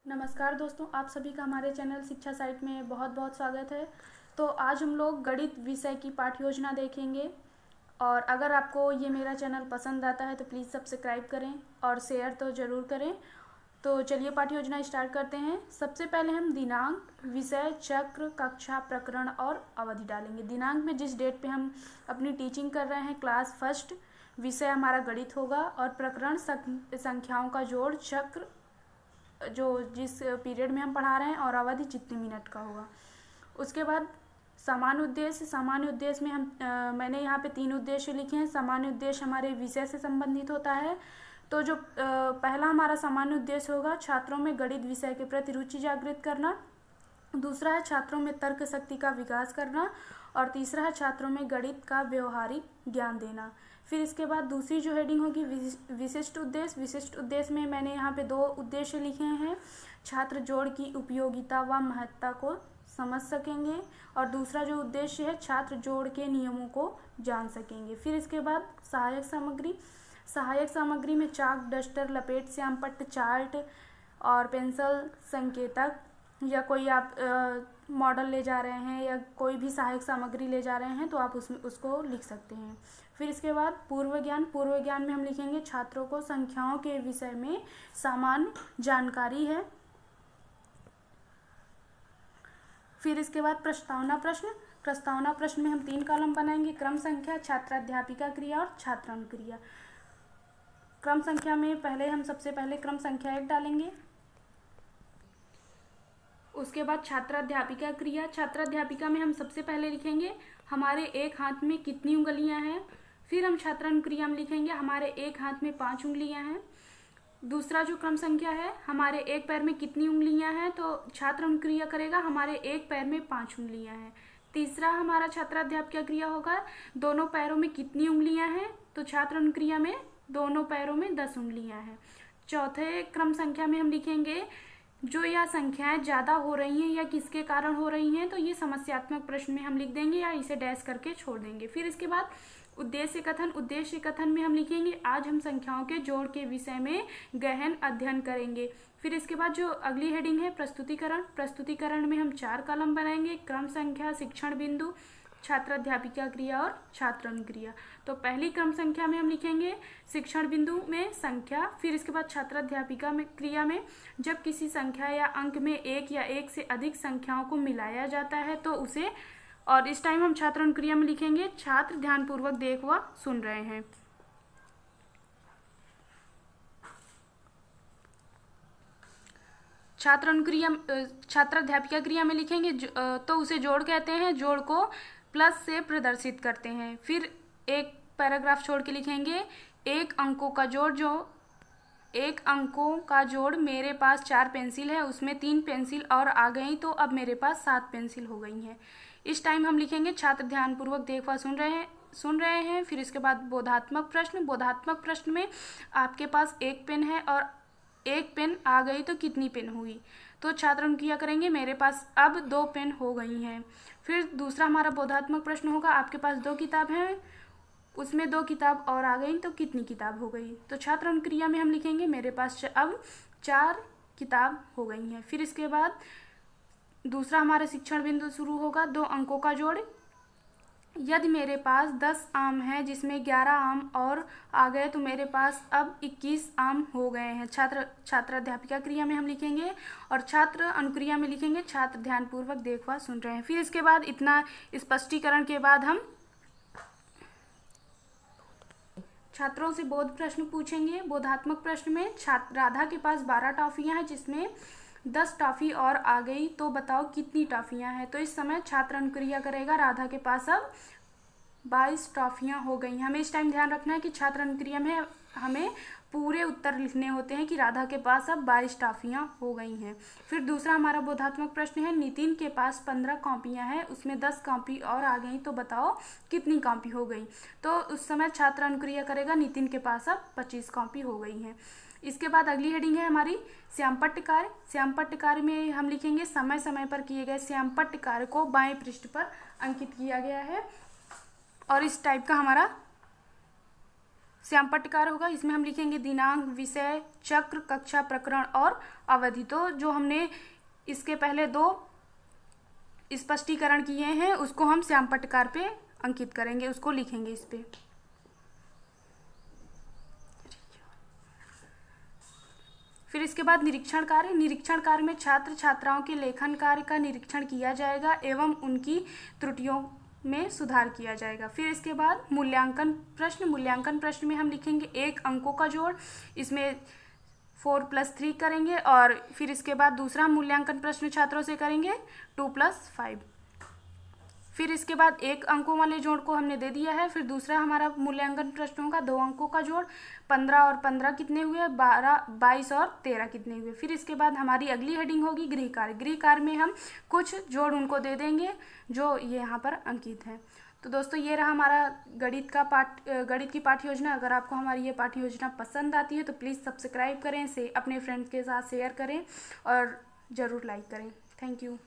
नमस्कार दोस्तों, आप सभी का हमारे चैनल शिक्षा साइट में बहुत बहुत स्वागत है। तो आज हम लोग गणित विषय की पाठ्य योजना देखेंगे और अगर आपको ये मेरा चैनल पसंद आता है तो प्लीज़ सब्सक्राइब करें और शेयर तो ज़रूर करें। तो चलिए पाठ्य योजना स्टार्ट करते हैं। सबसे पहले हम दिनांक, विषय, चक्र, कक्षा, प्रकरण और अवधि डालेंगे। दिनांक में जिस डेट पे हम अपनी टीचिंग कर रहे हैं, क्लास फर्स्ट, विषय हमारा गणित होगा और प्रकरण संख्याओं का जोड़, चक्र जो जिस पीरियड में हम पढ़ा रहे हैं और अवधि जितने मिनट का होगा। उसके बाद सामान्य उद्देश्य। सामान्य उद्देश्य में मैंने यहाँ पे 3 उद्देश्य लिखे हैं। सामान्य उद्देश्य हमारे विषय से संबंधित होता है। तो जो पहला हमारा सामान्य उद्देश्य होगा, छात्रों में गणित विषय के प्रति रुचि जागृत करना। दूसरा है छात्रों में तर्क शक्ति का विकास करना और तीसरा है छात्रों में गणित का व्यवहारिक ज्ञान देना। फिर इसके बाद दूसरी जो हेडिंग होगी विशिष्ट उद्देश्य। विशिष्ट उद्देश्य में मैंने यहाँ पे 2 उद्देश्य लिखे हैं। छात्र जोड़ की उपयोगिता व महत्ता को समझ सकेंगे और दूसरा जो उद्देश्य है, छात्र जोड़ के नियमों को जान सकेंगे। फिर इसके बाद सहायक सामग्री। सहायक सामग्री में चाक, डस्टर, लपेट, श्याम पट्ट, चार्ट और पेंसिल, संकेतक या कोई आप मॉडल ले जा रहे हैं या कोई भी सहायक सामग्री ले जा रहे हैं तो आप उसको लिख सकते हैं। फिर इसके बाद पूर्व ज्ञान। पूर्व ज्ञान में हम लिखेंगे छात्रों को संख्याओं के विषय में सामान्य जानकारी है। फिर इसके बाद प्रस्तावना प्रश्न। प्रस्तावना प्रश्न में हम 3 कॉलम बनाएंगे, क्रम संख्या, छात्राध्यापिका क्रिया और छात्रानुक्रिया। क्रम संख्या में सबसे पहले क्रम संख्या 1 डालेंगे। उसके बाद छात्राध्यापिका क्रिया। छात्राध्यापिका में हम सबसे पहले लिखेंगे हमारे एक हाथ में कितनी उंगलियां हैं। फिर हम छात्रानुक्रिया में लिखेंगे हमारे एक हाथ में 5 उंगलियां हैं। दूसरा जो क्रम संख्या है, हमारे एक पैर में कितनी उंगलियां हैं, तो छात्रानुक्रिया करेगा हमारे एक पैर में 5 उंगलियां हैं। तीसरा हमारा छात्राध्यापिका क्रिया होगा दोनों पैरों में कितनी उंगलियां हैं, तो छात्रानुक्रिया में दोनों पैरों में 10 उंगलियां हैं। चौथे क्रम संख्या में हम लिखेंगे जो यह संख्याएं ज़्यादा हो रही हैं या किसके कारण हो रही हैं, तो ये समस्यात्मक प्रश्न में हम लिख देंगे या इसे डैश करके छोड़ देंगे। फिर इसके बाद उद्देश्य कथन। उद्देश्य कथन में हम लिखेंगे आज हम संख्याओं के जोड़ के विषय में गहन अध्ययन करेंगे। फिर इसके बाद जो अगली हेडिंग है प्रस्तुतिकरण। प्रस्तुतिकरण में हम 4 कॉलम बनाएंगे, क्रम संख्या, शिक्षण बिंदु, छात्राध्यापिका क्रिया और छात्रानुक्रिया। तो पहली क्रम संख्या में हम लिखेंगे शिक्षण बिंदु में संख्या। फिर इसके बाद छात्राध्यापिका में क्रिया में जब किसी संख्या या अंक में एक या एक से अधिक संख्याओं को मिलाया जाता है तो उसे, और इस टाइम हम छात्रानुक्रिया में लिखेंगे छात्र ध्यानपूर्वक देख व सुन रहे हैं। छात्राध्यापिका क्रिया में लिखेंगे तो उसे जोड़ कहते हैं, जोड़ को प्लस से प्रदर्शित करते हैं। फिर एक पैराग्राफ छोड़ के लिखेंगे एक अंकों का जोड़ मेरे पास 4 पेंसिल है, उसमें 3 पेंसिल और आ गई तो अब मेरे पास 7 पेंसिल हो गई हैं। इस टाइम हम लिखेंगे छात्र ध्यानपूर्वक देख व सुन रहे हैं। फिर इसके बाद बोधात्मक प्रश्न। बोधात्मक प्रश्न में आपके पास 1 पेन है और 1 पेन आ गई तो कितनी पेन हुई, तो छात्रानुक्रिया करेंगे मेरे पास अब 2 पेन हो गई हैं। फिर दूसरा हमारा बोधात्मक प्रश्न होगा आपके पास 2 किताब हैं, उसमें 2 किताब और आ गई तो कितनी किताब हो गई, तो छात्रानुक्रिया में हम लिखेंगे मेरे पास अब 4 किताब हो गई हैं। फिर इसके बाद दूसरा हमारा शिक्षण बिंदु शुरू होगा 2 अंकों का जोड़। यदि मेरे पास 10 आम हैं जिसमें 11 आम और आ गए तो मेरे पास अब 21 आम हो गए हैं। छात्राध्यापिका क्रिया में हम लिखेंगे और छात्र अनुक्रिया में लिखेंगे छात्र ध्यानपूर्वक देख व सुन रहे हैं। फिर इसके बाद इतना स्पष्टीकरण के बाद हम छात्रों से बोध प्रश्न पूछेंगे। बोधात्मक प्रश्न में राधा के पास 12 टॉफियां हैं जिसमें 10 टॉफी और आ गई तो बताओ कितनी टॉफियां हैं, तो इस समय छात्र अनुक्रिया करेगा राधा के पास अब 22 टॉफियां हो गई। हमें इस टाइम ध्यान रखना है कि छात्र अनुक्रिया में हमें पूरे उत्तर लिखने होते हैं कि राधा के पास अब 22 टॉफियां हो गई हैं। फिर दूसरा हमारा बोधात्मक प्रश्न है नितिन के पास 15 कॉपियां हैं, उसमें 10 कॉपी और आ गई तो बताओ कितनी कॉपी हो गई, तो उस समय छात्र अनुक्रिया करेगा नितिन के पास अब 25 कॉपी हो गई हैं। इसके बाद अगली हेडिंग है हमारी श्यामपट्ट कार्य। श्यामपट्ट कार्य में हम लिखेंगे समय समय पर किए गए श्यामपट्ट कार्य को बाएं पृष्ठ पर अंकित किया गया है और इस टाइप का हमारा श्याम पट्टकार होगा, इसमें हम लिखेंगे दिनांक, विषय, चक्र, कक्षा, प्रकरण और अवधि। तो जो हमने इसके पहले 2 स्पष्टीकरण किए हैं उसको हम श्याम पट्टकार पे अंकित करेंगे, उसको लिखेंगे इस पे। फिर इसके बाद निरीक्षण कार्य। निरीक्षण कार्य में छात्र छात्राओं के लेखन कार्य का निरीक्षण किया जाएगा एवं उनकी त्रुटियों में सुधार किया जाएगा। फिर इसके बाद मूल्यांकन प्रश्न। मूल्यांकन प्रश्न में हम लिखेंगे 1 अंकों का जोड़, इसमें 4+3 करेंगे। और फिर इसके बाद दूसरा मूल्यांकन प्रश्न छात्रों से करेंगे 2+5। फिर इसके बाद 1 अंकों वाले जोड़ को हमने दे दिया है। फिर दूसरा हमारा मूल्यांकन प्रश्नों का 2 अंकों का जोड़, 15 और 15 कितने हुए, 12, 22 और 13 कितने हुए। फिर इसके बाद हमारी अगली हेडिंग होगी गृह कार्य। गृह कार्य में हम कुछ जोड़ उनको दे देंगे जो ये यहाँ पर अंकित है। तो दोस्तों ये रहा हमारा गणित की पाठ्य योजना। अगर आपको हमारी ये पाठ्य योजना पसंद आती है तो प्लीज़ सब्सक्राइब करें, अपने फ्रेंड्स के साथ शेयर करें और ज़रूर लाइक करें। Thank you.